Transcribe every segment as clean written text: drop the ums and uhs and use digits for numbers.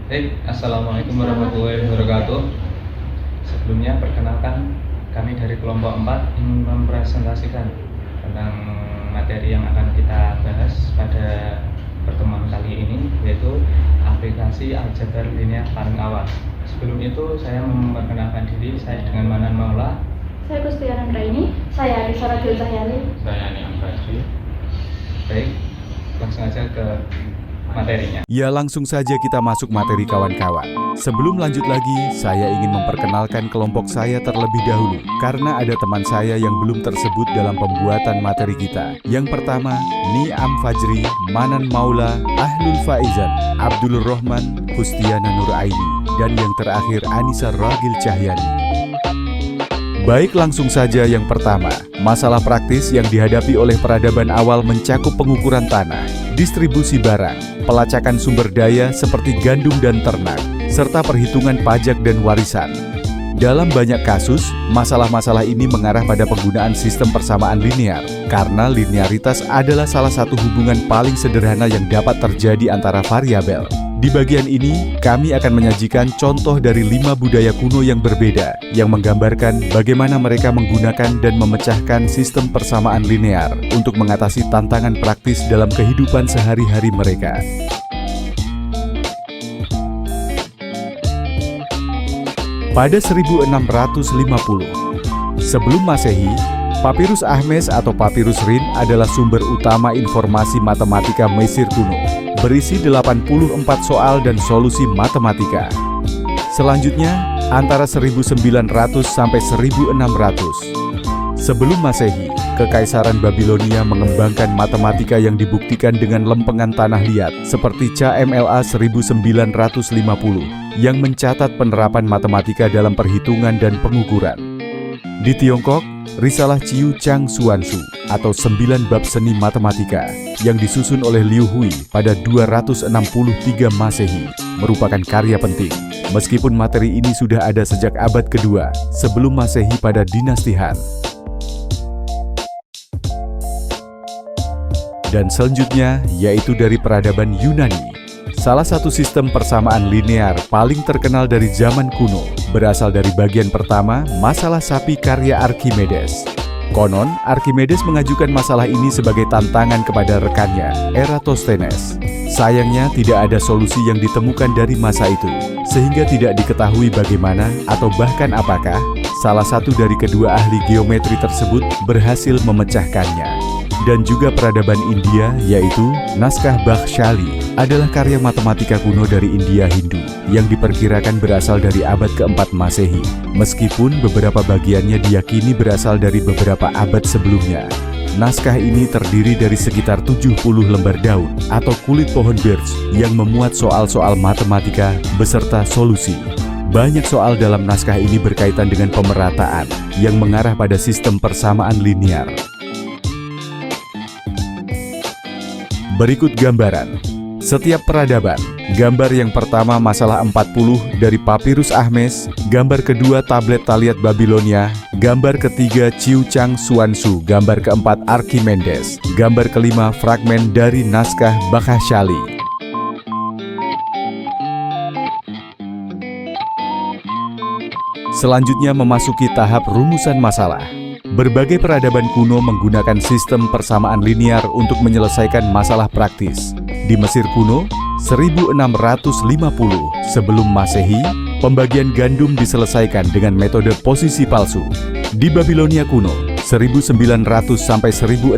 Assalamualaikum warahmatullahi wabarakatuh. Sebelumnya perkenalkan, kami dari kelompok 4 ingin mempresentasikan tentang materi yang akan kita bahas pada pertemuan kali ini, yaitu aplikasi aljabar linear paling awal. Sebelum itu saya memperkenalkan diri, saya dengan Manan Maula. Saya Kustiana Raini. Saya Anissa Ragil Cahyani. Saya Ani Amfadri. Baik, langsung aja ke materinya. Ya, langsung saja kita masuk materi kawan-kawan. Sebelum lanjut lagi, saya ingin memperkenalkan kelompok saya terlebih dahulu karena ada teman saya yang belum tersebut dalam pembuatan materi kita. Yang pertama, Niam Fajri, Manan Maula, Ahlul Faizan, Abdulur Rahman, Kustiana Nuraini, dan yang terakhir Anissa Ragil Cahyani. Baik, langsung saja yang pertama. Masalah praktis yang dihadapi oleh peradaban awal mencakup pengukuran tanah, distribusi barang, pelacakan sumber daya seperti gandum dan ternak, serta perhitungan pajak dan warisan. Dalam banyak kasus, masalah-masalah ini mengarah pada penggunaan sistem persamaan linear, karena linearitas adalah salah satu hubungan paling sederhana yang dapat terjadi antara variabel. Di bagian ini, kami akan menyajikan contoh dari 5 budaya kuno yang berbeda, yang menggambarkan bagaimana mereka menggunakan dan memecahkan sistem persamaan linear untuk mengatasi tantangan praktis dalam kehidupan sehari-hari mereka. Pada 1650, sebelum Masehi, Papirus Ahmes atau Papirus Rin adalah sumber utama informasi matematika Mesir kuno, berisi 84 soal dan solusi matematika. Selanjutnya, antara 1900 sampai 1600. Sebelum Masehi, Kekaisaran Babilonia mengembangkan matematika yang dibuktikan dengan lempengan tanah liat seperti CMLA 1950 yang mencatat penerapan matematika dalam perhitungan dan pengukuran. Di Tiongkok, Risalah Ciu Chang Xuanzu atau 9 bab seni matematika yang disusun oleh Liu Hui pada 263 Masehi merupakan karya penting. Meskipun materi ini sudah ada sejak abad kedua sebelum Masehi pada dinasti Han. Dan selanjutnya yaitu dari peradaban Yunani. Salah satu sistem persamaan linear paling terkenal dari zaman kuno berasal dari bagian pertama, masalah sapi karya Archimedes. Konon, Archimedes mengajukan masalah ini sebagai tantangan kepada rekannya, Eratosthenes. Sayangnya tidak ada solusi yang ditemukan dari masa itu, sehingga tidak diketahui bagaimana atau bahkan apakah salah satu dari kedua ahli geometri tersebut berhasil memecahkannya. Dan juga peradaban India, yaitu naskah Bakhshali, adalah karya matematika kuno dari India Hindu yang diperkirakan berasal dari abad keempat Masehi, meskipun beberapa bagiannya diyakini berasal dari beberapa abad sebelumnya. Naskah ini terdiri dari sekitar 70 lembar daun atau kulit pohon birch yang memuat soal-soal matematika beserta solusi. Banyak soal dalam naskah ini berkaitan dengan pemerataan yang mengarah pada sistem persamaan linear. Berikut gambaran. Setiap peradaban, gambar yang pertama masalah 40 dari Papirus Ahmes, gambar kedua tablet Taliat Babilonia, gambar ketiga Ciu Chang Xuanzu, gambar keempat Archimedes, gambar kelima fragmen dari naskah Bakhshali. Selanjutnya memasuki tahap rumusan masalah. Berbagai peradaban kuno menggunakan sistem persamaan linear untuk menyelesaikan masalah praktis. Di Mesir kuno, 1650 sebelum Masehi, pembagian gandum diselesaikan dengan metode posisi palsu. Di Babilonia kuno, 1900 sampai 1600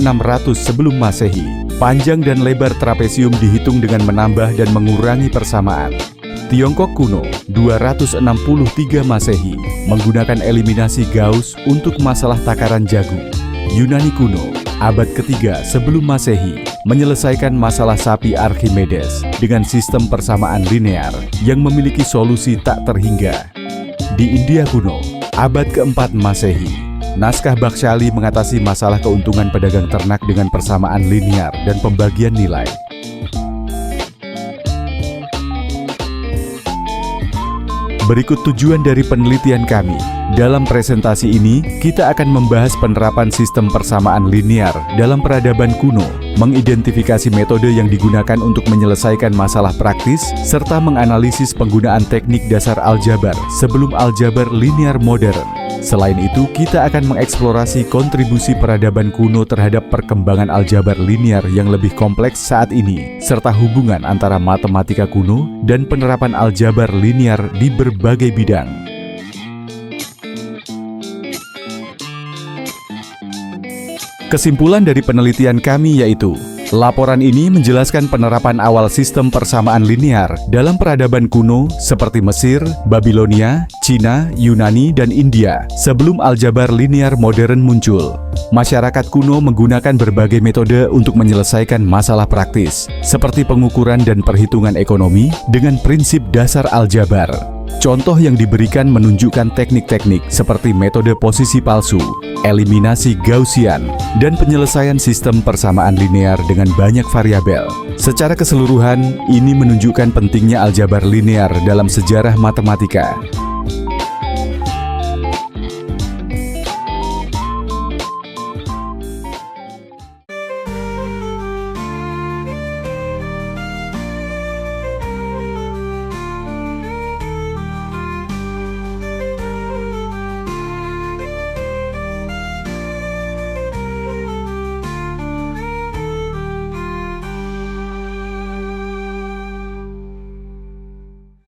sebelum Masehi, panjang dan lebar trapesium dihitung dengan menambah dan mengurangi persamaan. Tiongkok kuno, 263 Masehi, menggunakan eliminasi Gauss untuk masalah takaran jagung. Yunani kuno, abad ketiga sebelum Masehi, menyelesaikan masalah sapi Archimedes dengan sistem persamaan linear yang memiliki solusi tak terhingga. Di India kuno, abad keempat Masehi, naskah Bakhshali mengatasi masalah keuntungan pedagang ternak dengan persamaan linear dan pembagian nilai. Berikut tujuan dari penelitian kami. Dalam presentasi ini, kita akan membahas penerapan sistem persamaan linear dalam peradaban kuno, mengidentifikasi metode yang digunakan untuk menyelesaikan masalah praktis, serta menganalisis penggunaan teknik dasar aljabar sebelum aljabar linear modern. Selain itu, kita akan mengeksplorasi kontribusi peradaban kuno terhadap perkembangan aljabar linear yang lebih kompleks saat ini, serta hubungan antara matematika kuno dan penerapan aljabar linear di berbagai bidang. Kesimpulan dari penelitian kami yaitu, laporan ini menjelaskan penerapan awal sistem persamaan linear dalam peradaban kuno seperti Mesir, Babilonia, Cina, Yunani, dan India sebelum aljabar linear modern muncul. Masyarakat kuno menggunakan berbagai metode untuk menyelesaikan masalah praktis, seperti pengukuran dan perhitungan ekonomi dengan prinsip dasar aljabar. Contoh yang diberikan menunjukkan teknik-teknik seperti metode posisi palsu, eliminasi Gaussian, dan penyelesaian sistem persamaan linear dengan banyak variabel. Secara keseluruhan, ini menunjukkan pentingnya aljabar linear dalam sejarah matematika.